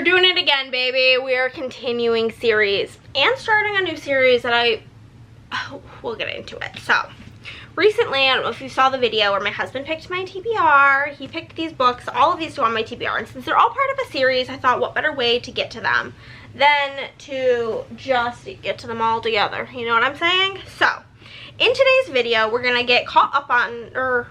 doing it again, baby. We are continuing series and starting a new series that we'll get into it. So recently, I don't know if you saw the video where my husband picked my TBR. He picked these books, all of these two on my TBR, and since they're all part of a series, I thought what better way to get to them than to just get to them all together. You know what I'm saying? So in today's video, we're gonna get caught up on, or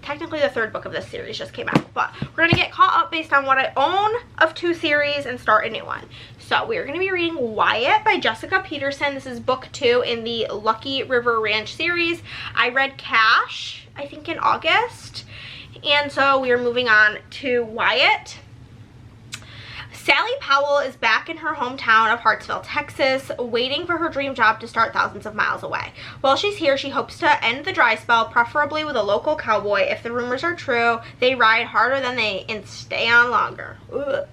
technically the third book of this series just came out, but we're gonna get caught up based on what I own of two series and start a new one. So we're gonna be reading Wyatt by Jessica Peterson. This is book 2 in the Lucky River Ranch series. I read Cash, I think in August, and so we are moving on to Wyatt. Sally Powell is back in her hometown of Hartsville, Texas, waiting for her dream job to start thousands of miles away. While she's here, she hopes to end the dry spell, preferably with a local cowboy. If the rumors are true, they ride harder than they and stay on longer. Ugh.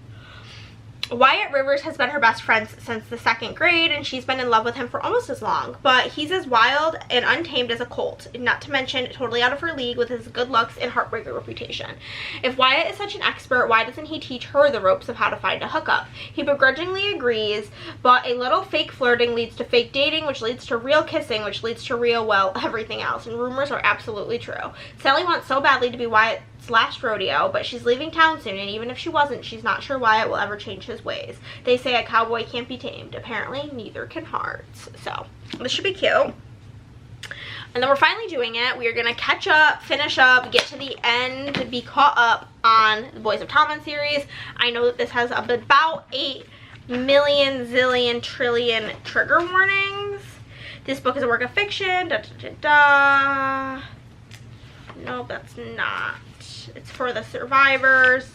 Wyatt Rivers has been her best friend since the 2nd grade, and she's been in love with him for almost as long, but he's as wild and untamed as a colt, not to mention totally out of her league with his good looks and heartbreaker reputation. If Wyatt is such an expert, why doesn't he teach her the ropes of how to find a hookup? He begrudgingly agrees, but a little fake flirting leads to fake dating, which leads to real kissing, which leads to real, well, everything else, and rumors are absolutely true. Sally wants so badly to be Wyatt's last rodeo, but she's leaving town soon, and even if she wasn't, she's not sure Wyatt will ever change his ways. They say a cowboy can't be tamed. Apparently, neither can hearts. So, this should be cute. And then we're finally doing it. We are going to catch up, finish up, get to the end, be caught up on the Boys of Tommen series. I know that this has about 8 million, zillion, trillion trigger warnings. This book is a work of fiction. Da, da, da, da. No, that's not. It's for the survivors.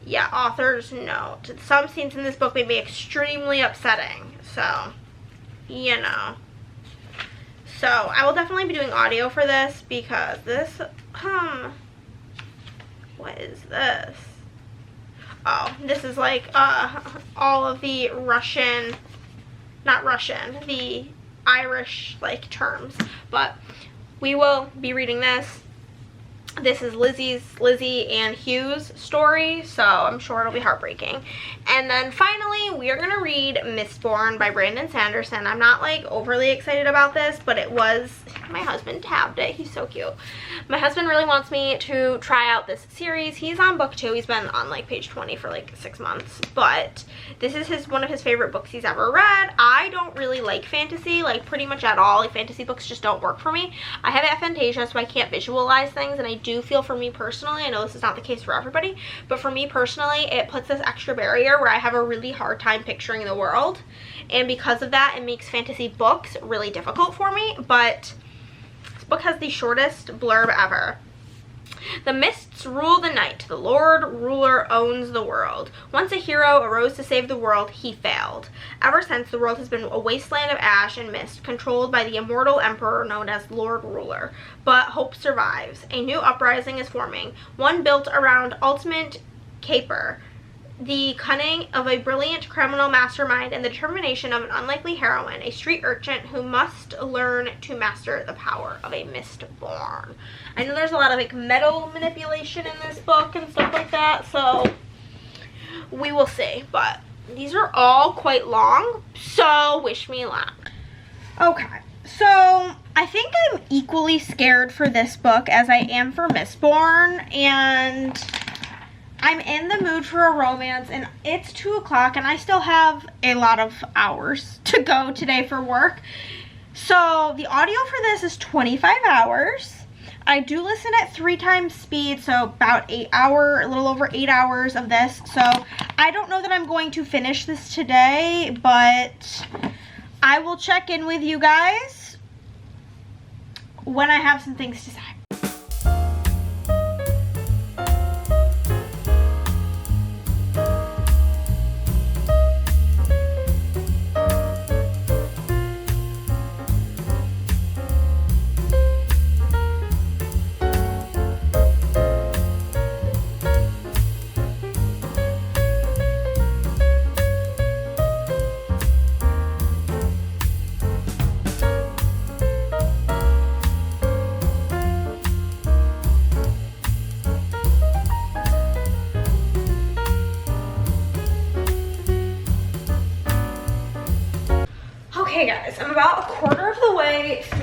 Yeah, author's note. Some scenes in this book may be extremely upsetting. So, you know. So, I will definitely be doing audio for this because this, what is this? Oh, this is like, all of the Russian, not Russian, the Irish, like, terms. But we will be reading this. This is Lizzie and Hugh's story, so I'm sure it'll be heartbreaking. And then finally, we are going to read Mistborn by Brandon Sanderson. I'm not, like, overly excited about this, but it was, my husband tabbed it. He's so cute. My husband really wants me to try out this series. He's on book 2. He's been on, like, page 20 for, like, 6 months. But this is one of his favorite books he's ever read. I don't really like fantasy, like, pretty much at all. Like, fantasy books just don't work for me. I have aphantasia, so I can't visualize things, and I do feel for me personally, I know this is not the case for everybody, but for me personally, it puts this extra barrier where I have a really hard time picturing the world, and because of that, it makes fantasy books really difficult for me. But this book has the shortest blurb ever. The mists rule the night. The Lord Ruler owns the world. Once a hero arose to save the world, he failed. Ever since, the world has been a wasteland of ash and mist, controlled by the immortal emperor known as Lord Ruler. But hope survives. A new uprising is forming, one built around ultimate caper, the cunning of a brilliant criminal mastermind, and the determination of an unlikely heroine, a street urchin who must learn to master the power of a Mistborn. I know there's a lot of, like, metal manipulation in this book and stuff like that, so we will see. But these are all quite long, so wish me luck. Okay, so I think I'm equally scared for this book as I am for Mistborn, and I'm in the mood for a romance, and it's 2 o'clock, and I still have a lot of hours to go today for work. So the audio for this is 25 hours. I do listen at 3 times speed, so about a little over 8 hours of this. So I don't know that I'm going to finish this today, but I will check in with you guys when I have some things to say.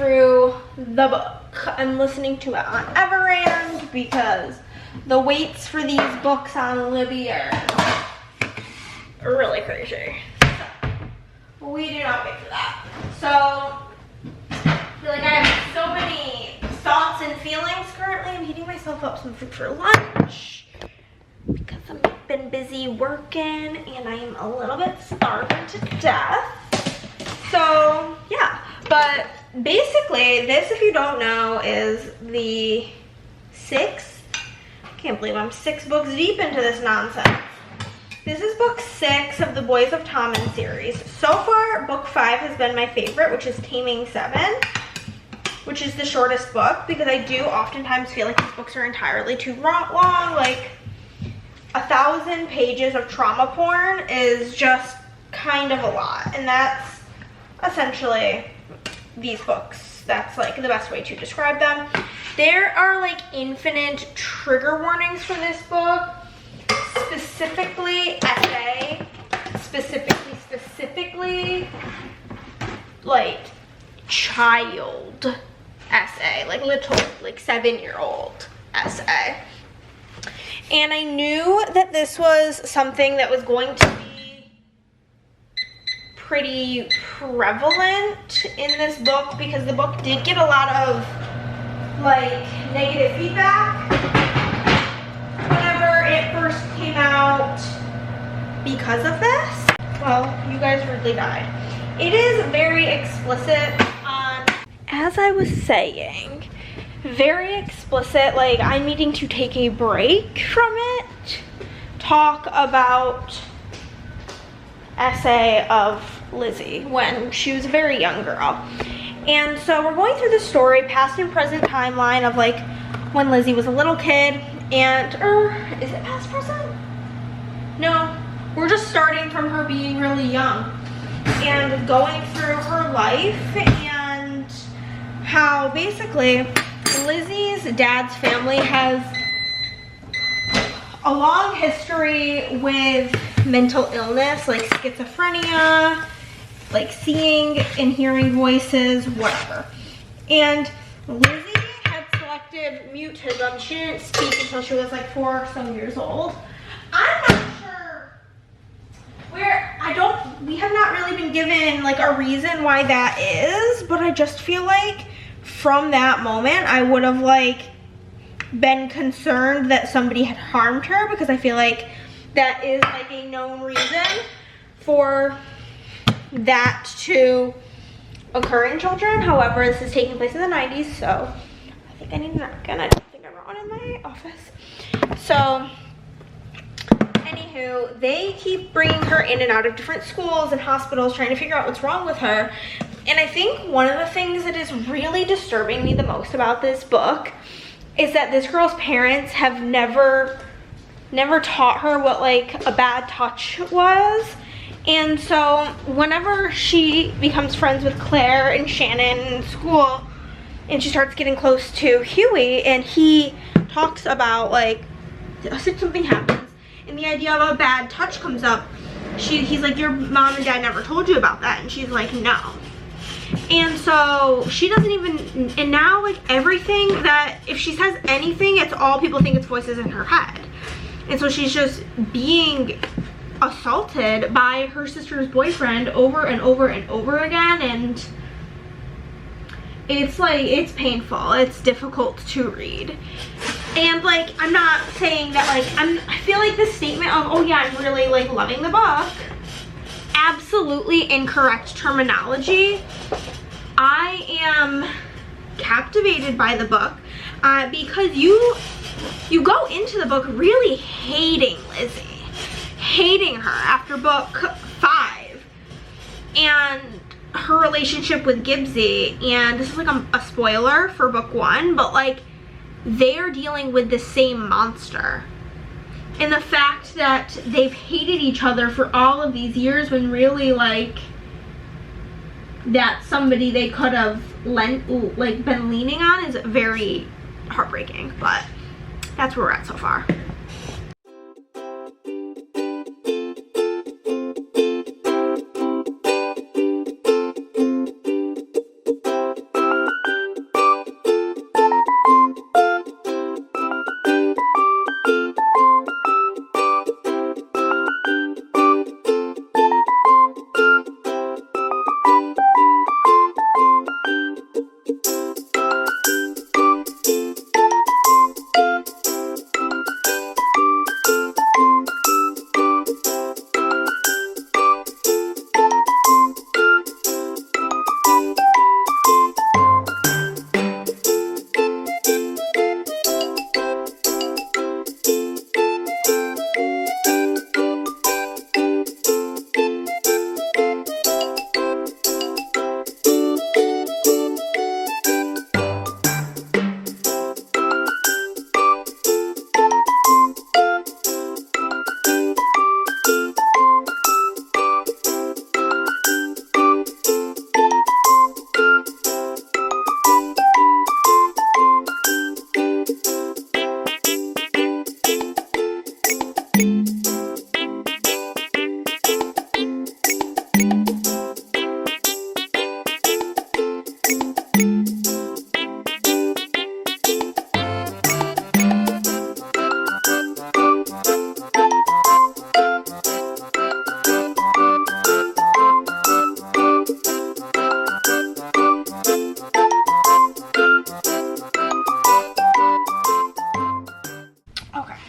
through the book. I'm listening to it on Everand because the waits for these books on Libby are really crazy. So, we do not wait for that. So, I feel like I have so many thoughts and feelings currently. I'm heating myself up some food for lunch because I've been busy working and I'm a little bit starving to death. So, yeah. But basically, this, if you don't know, is the 6th. I can't believe I'm 6 books deep into this nonsense. This is book 6 of the Boys of Tommen series. So far, book 5 has been my favorite, which is Taming 7, which is the shortest book, because I do oftentimes feel like these books are entirely too long. Like, 1,000 pages of trauma porn is just kind of a lot, and that's essentially these books. That's like the best way to describe them. There are like infinite trigger warnings for this book, specifically essay, specifically like child essay, like little, like 7-year-old essay. And I knew that this was something that was going to be pretty prevalent in this book, because the book did get a lot of like negative feedback whenever it first came out because of this. Well, you guys rudely died. It is very explicit on, as I was saying, very explicit. Like, I'm needing to take a break from it, talk about essay of Lizzie when she was a very young girl. And so we're going through the story, past and present timeline of like when Lizzie was a little kid, and is it past present? No, we're just starting from her being really young and going through her life, and how basically Lizzie's dad's family has a long history with mental illness, like schizophrenia, like seeing and hearing voices, whatever. And Lizzie had selective mutism. She didn't speak until she was like 4 or so years old. I'm not sure we have not really been given like a reason why that is, but I just feel like from that moment I would have like been concerned that somebody had harmed her, because I feel like that is like a known reason for that to occur in children. However, this is taking place in the 90s, so I think I need a napkin. I don't think I brought one in my office. So, anywho, they keep bringing her in and out of different schools and hospitals, trying to figure out what's wrong with her. And I think one of the things that is really disturbing me the most about this book is that this girl's parents have never taught her what like a bad touch was. And so whenever she becomes friends with Claire and Shannon in school, and she starts getting close to Huey, and he talks about like something happens and the idea of a bad touch comes up, he's like, your mom and dad never told you about that? And she's like, no. And so she doesn't even, and now like everything that, if she says anything, it's all people think it's voices in her head. And so she's just being assaulted by her sister's boyfriend over and over and over again, and it's like, it's painful, it's difficult to read. And like, I'm not saying that like, I feel like this statement of, oh yeah, I'm really like loving the book, absolutely incorrect terminology. I am captivated by the book because you go into the book really hating Lizzie, hating her after book 5 and her relationship with Gibbsy. And this is like a spoiler for book 1, but like they're dealing with the same monster. And the fact that they've hated each other for all of these years, when really like that's somebody they could have been leaning on, is very heartbreaking. But that's where we're at so far.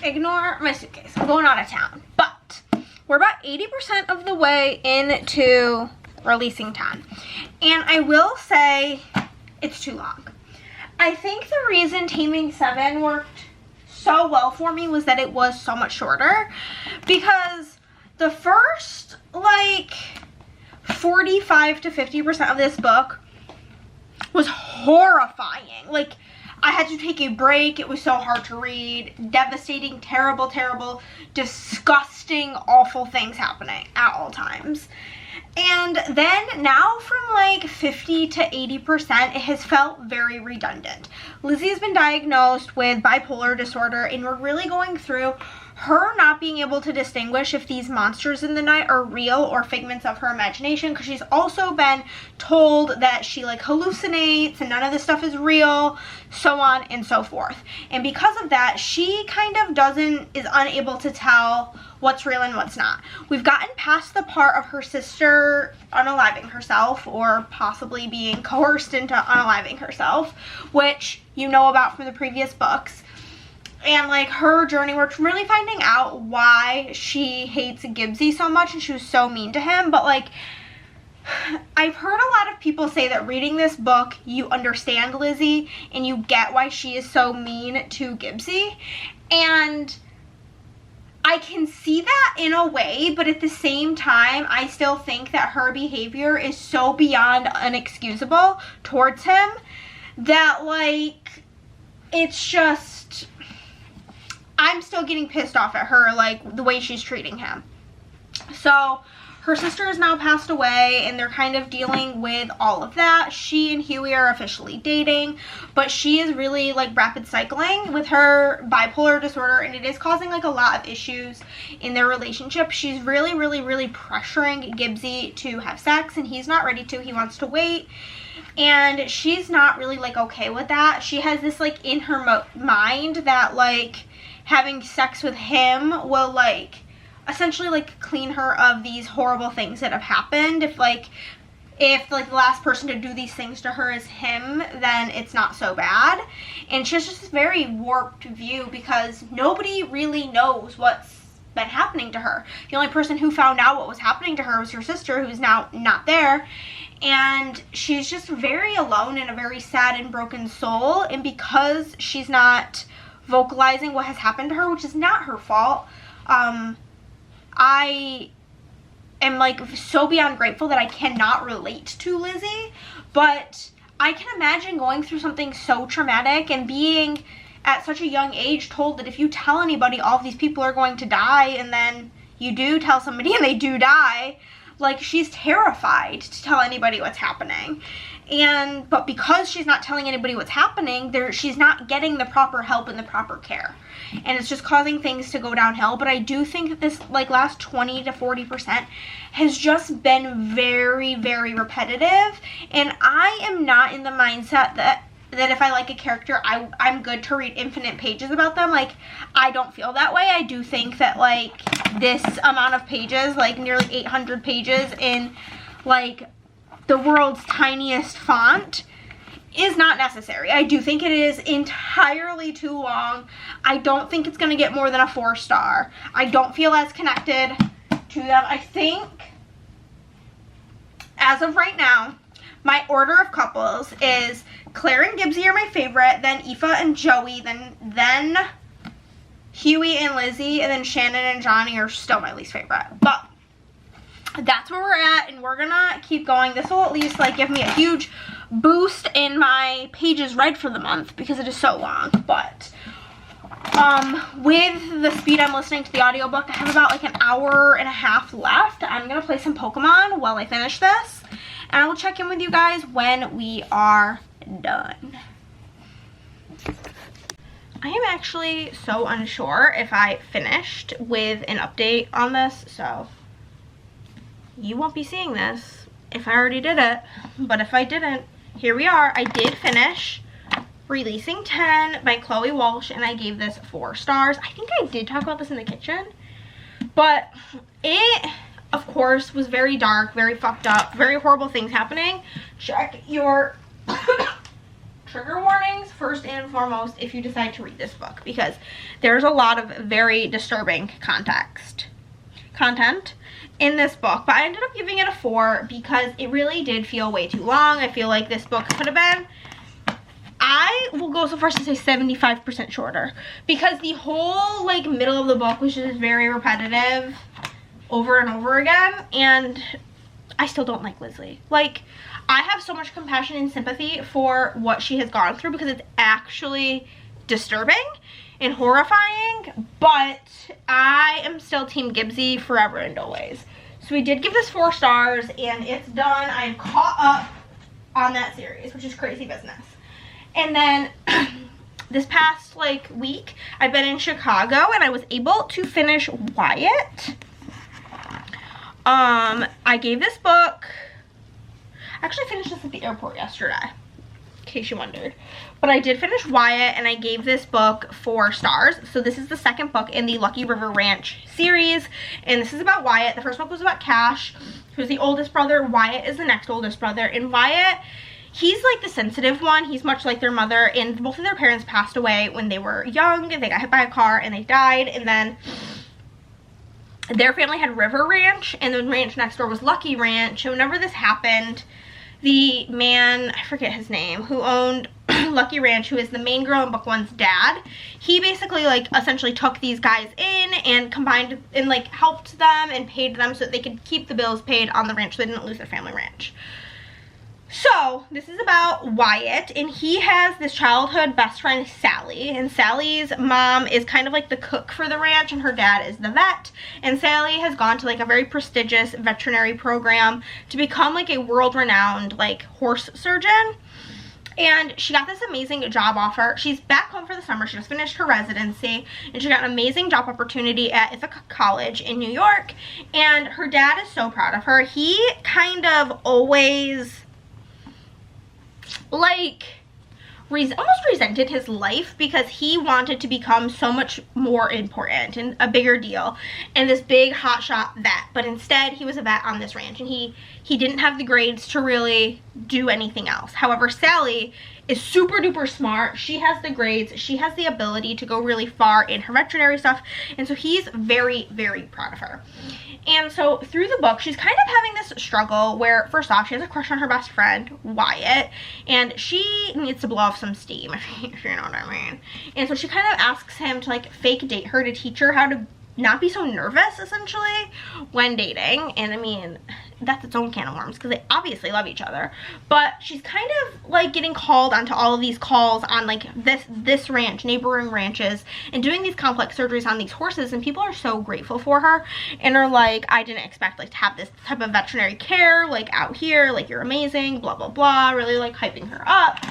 ignore my suitcase. I'm going out of town. But we're about 80% of the way into releasing 10. And I will say it's too long. I think the reason Taming 7 worked so well for me was that it was so much shorter. Because the first, like, 45 to 50% of this book was horrifying. Like, I had to take a break. It was so hard to read. Devastating, terrible, terrible, disgusting, awful things happening at all times. And then now from like 50 to 80%, it has felt very redundant. Lizzie has been diagnosed with bipolar disorder, and we're really going through her not being able to distinguish if these monsters in the night are real or figments of her imagination, because she's also been told that she like hallucinates and none of this stuff is real, so on and so forth. And because of that, she kind of is unable to tell what's real and what's not. We've gotten past the part of her sister unaliving herself, or possibly being coerced into unaliving herself, which you know about from the previous books. And like her journey, we're really finding out why she hates Gibbsy so much and she was so mean to him. But like, I've heard a lot of people say that reading this book, you understand Lizzie and you get why she is so mean to Gibbsy. And I can see that in a way, but at the same time, I still think that her behavior is so beyond inexcusable towards him that like, it's just, I'm still getting pissed off at her, like, the way she's treating him. So, her sister has now passed away, and they're kind of dealing with all of that. She and Huey are officially dating, but she is really, like, rapid cycling with her bipolar disorder, and it is causing, like, a lot of issues in their relationship. She's really, really, really pressuring Gibbsy to have sex, and he's not ready to. He wants to wait. And she's not really, like, okay with that. She has this, like, in her mind that, like, having sex with him will, like, essentially, like, clean her of these horrible things that have happened. If the last person to do these things to her is him, then it's not so bad. And she has just this very warped view because nobody really knows what's been happening to her. The only person who found out what was happening to her was her sister, who's now not there. And she's just very alone and a very sad and broken soul. And because she's not vocalizing what has happened to her, which is not her fault, I am like so beyond grateful that I cannot relate to Lizzie, but I can imagine going through something so traumatic and being at such a young age told that if you tell anybody all of these people are going to die, and then you do tell somebody and they do die, like, she's terrified to tell anybody what's happening. But because she's not telling anybody what's happening, she's not getting the proper help and the proper care. And it's just causing things to go downhill. But I do think that this, like, last 20 to 40% has just been very, very repetitive. And I am not in the mindset that if I like a character, I'm good to read infinite pages about them. Like, I don't feel that way. I do think that, like, this amount of pages, like nearly 800 pages in, like, the world's tiniest font, is not necessary. I do think it is entirely too long. I don't think it's going to get more than a 4-star. I don't feel as connected to them. I think, as of right now, my order of couples is Claire and Gibbsy are my favorite, then Aoife and Joey, then Huey and Lizzie, and then Shannon and Johnny are still my least favorite. But that's where we're at, and we're gonna keep going. This will at least, like, give me a huge boost in my pages read for the month because it is so long. But with the speed I'm listening to the audiobook, I have about like an hour and a half left. I'm gonna play some Pokemon while I finish this, and I will check in with you guys when we are done. I am actually so unsure if I finished with an update on this, so you won't be seeing this if I already did it. But if I didn't, here we are. I did finish Releasing 10 by Chloe Walsh, and I gave this 4 stars. I think I did talk about this in the kitchen, but it, of course, was very dark, very fucked up, very horrible things happening. Check your trigger warnings first and foremost if you decide to read this book, because there's a lot of very disturbing content in this book. But I ended up giving it a 4 because it really did feel way too long. I feel like this book could have been, I will go so far as to say 75% shorter, because the whole like middle of the book was just very repetitive over and over again, and I still don't like Leslie. Like, I have so much compassion and sympathy for what she has gone through because it's actually disturbing and horrifying, but I am still Team Gibbsy forever and always. So we did give this 4 stars, and it's done. I'm caught up on that series, which is crazy business. And then this past like week, I've been in Chicago, and I was able to finish Wyatt. I gave this book, I actually finished this at the airport yesterday, in case you wondered. But I did finish Wyatt, and I gave this book 4 stars. So this is the second book in the Lucky River Ranch series, and this is about Wyatt. The first book was about Cash, who's the oldest brother. Wyatt is the next oldest brother, and Wyatt, he's like the sensitive one. He's much like their mother, and both of their parents passed away when they were young. They got hit by a car and they died, and then their family had River Ranch, and the ranch next door was Lucky Ranch. And whenever this happened, the man, I forget his name, who owned Lucky Ranch, who is the main girl in book 1's dad, he basically like essentially took these guys in and combined and like helped them and paid them so that they could keep the bills paid on the ranch so they didn't lose their family ranch. So this is about Wyatt, and he has this childhood best friend, Sally, and Sally's mom is kind of like the cook for the ranch, and her dad is the vet. And Sally has gone to like a very prestigious veterinary program to become like a world-renowned like horse surgeon. And she got this amazing job offer. She's back home for the summer. She just finished her residency, and she got an amazing job opportunity at Ithaca College in New York. And her dad is so proud of her. He kind of always like almost resented his life because he wanted to become so much more important and a bigger deal and this big hotshot vet, but instead he was a vet on this ranch, and he didn't have the grades to really do anything else. However, Sally is super duper smart. She has the grades, she has the ability to go really far in her veterinary stuff, and so he's very, very proud of her. And so through the book, she's kind of having this struggle where, first off, she has a crush on her best friend, Wyatt, and she needs to blow off some steam, if you know what I mean. And so she kind of asks him to like fake date her to teach her how to not be so nervous, essentially, when dating. And I mean, that's its own can of worms because they obviously love each other. But she's kind of like getting called onto all of these calls on like this ranch, neighboring ranches, and doing these complex surgeries on these horses, and people are so grateful for her and are like, I didn't expect like to have this type of veterinary care like out here, like you're amazing, blah blah blah, really like hyping her up.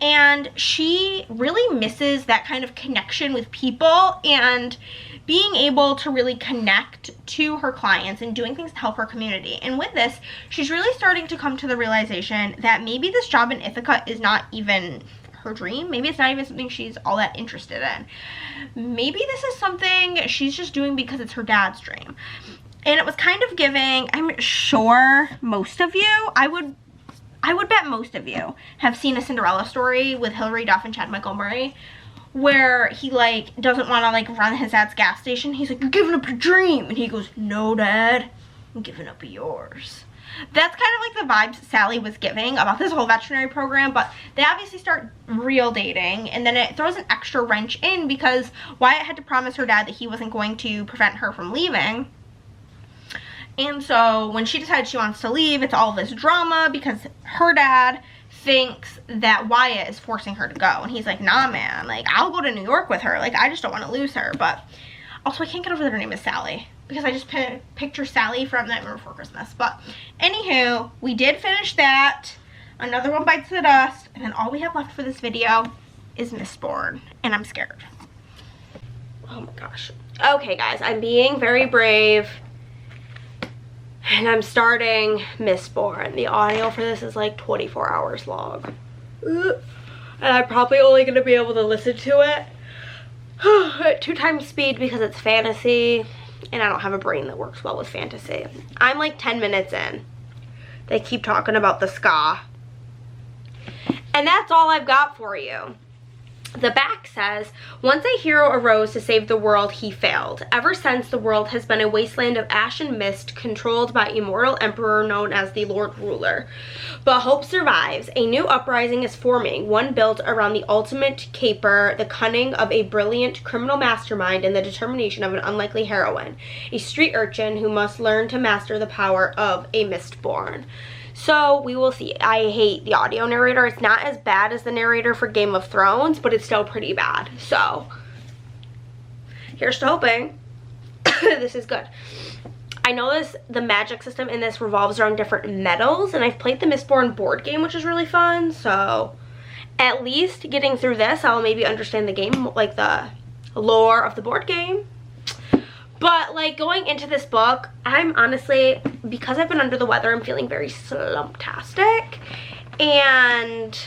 And she really misses that kind of connection with people and being able to really connect to her clients and doing things to help her community. And with this, she's really starting to come to the realization that maybe this job in Ithaca is not even her dream. Maybe it's not even something she's all that interested in. Maybe this is something she's just doing because it's her dad's dream. And it was kind of giving, I'm sure most of you, I would bet most of you have seen A Cinderella Story with Hilary Duff and Chad Michael Murray, where he like doesn't want to like run his dad's gas station. He's like, you're giving up your dream, and he goes, no dad, I'm giving up yours. That's kind of like the vibes Sally was giving about this whole veterinary program. But they obviously start real dating, and then it throws an extra wrench in because Wyatt had to promise her dad that he wasn't going to prevent her from leaving. And so when she decides she wants to leave, it's all this drama because her dad thinks that Wyatt is forcing her to go, and he's like, nah man, like I'll go to New York with her, like I just don't want to lose her. But also I can't get over that her name is Sally because I just picture Sally from Nightmare Before Christmas. But anywho, we did finish that. Another One Bites the Dust, and then all we have left for this video is Mistborn, and I'm scared. Oh my gosh. Okay guys, I'm being very brave and I'm starting Mistborn. The audio for this is like 24 hours long. And I'm probably only going to be able to listen to it at 2 times speed because it's fantasy. And I don't have a brain that works well with fantasy. I'm like 10 minutes in. They keep talking about the ska. And that's all I've got for you. The back says, once a hero arose to save the world, he failed. Ever since, the world has been a wasteland of ash and mist controlled by a mortal emperor known as the Lord Ruler. But hope survives. A new uprising is forming, one built around the ultimate caper, the cunning of a brilliant criminal mastermind, and the determination of an unlikely heroine, a street urchin who must learn to master the power of a Mistborn. So we will see. I hate the audio narrator. It's not as bad as the narrator for Game of Thrones, but it's still pretty bad. So here's to hoping this is good. I know the magic system in this revolves around different metals, and I've played the Mistborn board game, which is really fun. So at least getting through this, I'll maybe understand the game, like the lore of the board game. But, like, going into this book, I'm honestly, because I've been under the weather, I'm feeling very slumptastic. And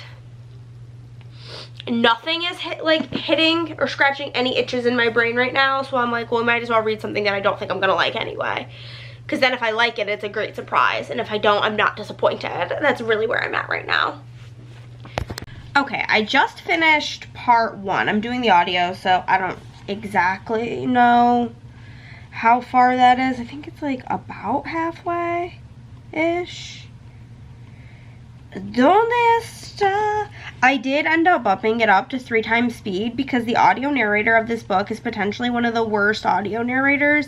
nothing is, hitting or scratching any itches in my brain right now. So I'm like, well, I might as well read something that I don't think I'm going to like anyway. Because then if I like it, it's a great surprise. And if I don't, I'm not disappointed. That's really where I'm at right now. Okay, I just finished part 1. I'm doing the audio, so I don't exactly know how far that is. I think it's like about halfway-ish. ¿Dónde está? I did end up bumping it up to 3 times speed because the audio narrator of this book is potentially one of the worst audio narrators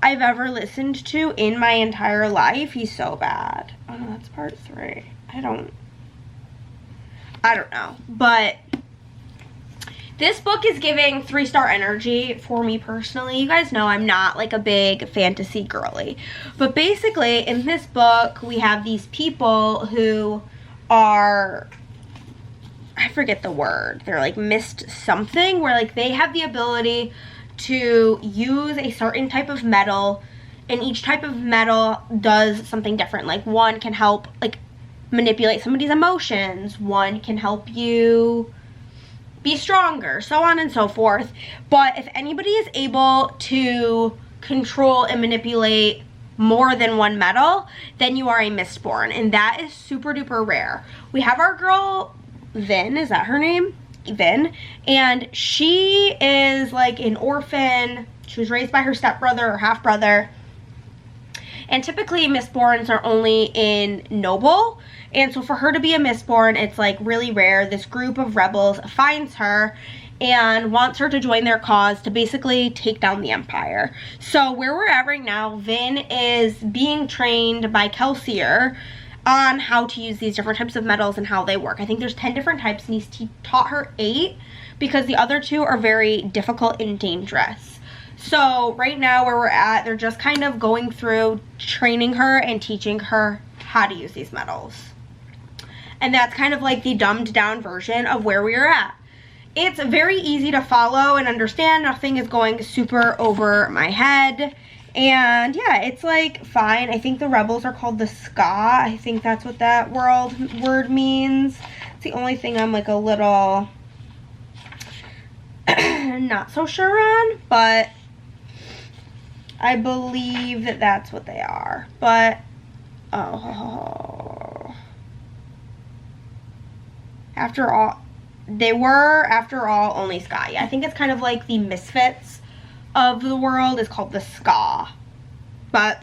I've ever listened to in my entire life. He's so bad. Oh no, that's part 3. I don't know. But this book is giving 3-star energy for me personally. You guys know I'm not like a big fantasy girly. But basically, in this book, we have these people who are, I forget the word. They're like mist something, where like they have the ability to use a certain type of metal, and each type of metal does something different. Like one can help like manipulate somebody's emotions. One can help you be stronger, so on and so forth. But if anybody is able to control and manipulate more than one metal, then you are a Mistborn, and that is super duper rare. We have our girl Vin, is that her name? Vin, and she is like an orphan. She was raised by her stepbrother or half brother, and typically Mistborns are only in noble. And so for her to be a Mistborn, it's like really rare. This group of rebels finds her and wants her to join their cause to basically take down the Empire. So where we're at right now, Vin is being trained by Kelsier on how to use these different types of metals and how they work. I think there's 10 different types, and he's taught her 8 because the other 2 are very difficult and dangerous. So right now where we're at, they're just kind of going through training her and teaching her how to use these metals. And that's kind of like the dumbed down version of where we are at. It's very easy to follow and understand. Nothing is going super over my head. And yeah, it's like fine. I think the rebels are called the Ska. I think that's what that word means. It's the only thing I'm like a little not so sure on, but I believe that that's what they are. But after all, they were, after all, only Ska. Yeah, I think it's kind of like the misfits of the world is called the Ska. But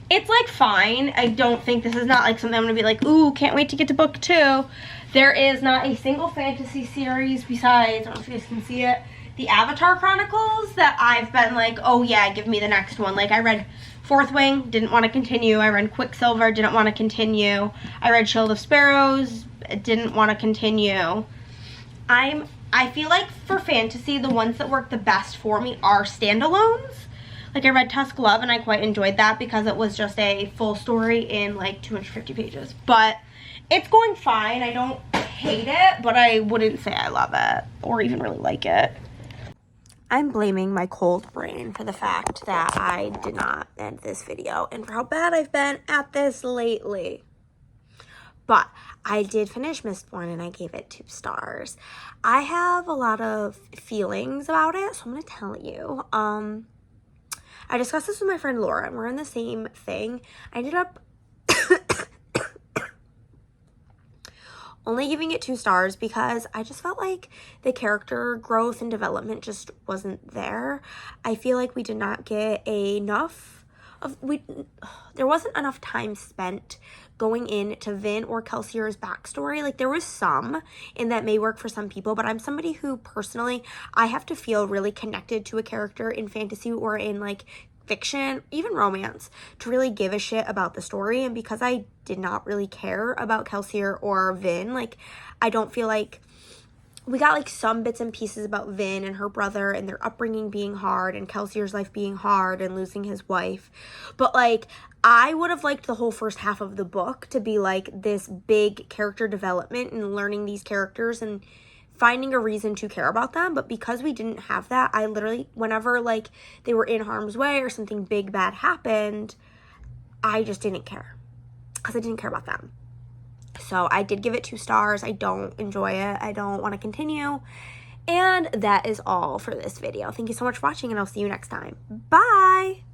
it's like fine. I don't think this is not like something I'm going to be like, ooh, can't wait to get to book 2. There is not a single fantasy series besides, I don't know if you guys can see it, the Avatar Chronicles that I've been like, oh yeah, give me the next one. Like I read Fourth Wing, didn't want to continue. I read Quicksilver, didn't want to continue. I read Shield of Sparrows, didn't want to continue. I feel like for fantasy, the ones that work the best for me are standalones. Like I read Tusk Love and I quite enjoyed that because it was just a full story in like 250 pages. But it's going fine. I don't hate it, but I wouldn't say I love it or even really like it. I'm blaming my cold brain for the fact that I did not end this video and for how bad I've been at this lately. But I did finish Mistborn and I gave it 2 stars. I have a lot of feelings about it, so I'm going to tell you. I discussed this with my friend Laura and we're in the same thing. I ended up only giving it 2 stars because I just felt like the character growth and development just wasn't there. I feel like we did not get there wasn't enough time spent going into Vin or Kelsier's backstory. Like, there was some, and that may work for some people, but I'm somebody who personally, I have to feel really connected to a character in fantasy or in like fiction, even romance, to really give a shit about the story. And because I did not really care about Kelsier or Vin, like, I don't feel like we got like some bits and pieces about Vin and her brother and their upbringing being hard and Kelsier's life being hard and losing his wife. But like, I would have liked the whole first half of the book to be like this big character development and learning these characters and finding a reason to care about them. But because we didn't have that, I literally, whenever like they were in harm's way or something big bad happened, I just didn't care because I didn't care about them. So I did give it 2 stars. I don't enjoy it. I don't want to continue. And that is all for this video. Thank you so much for watching, and I'll see you next time. Bye!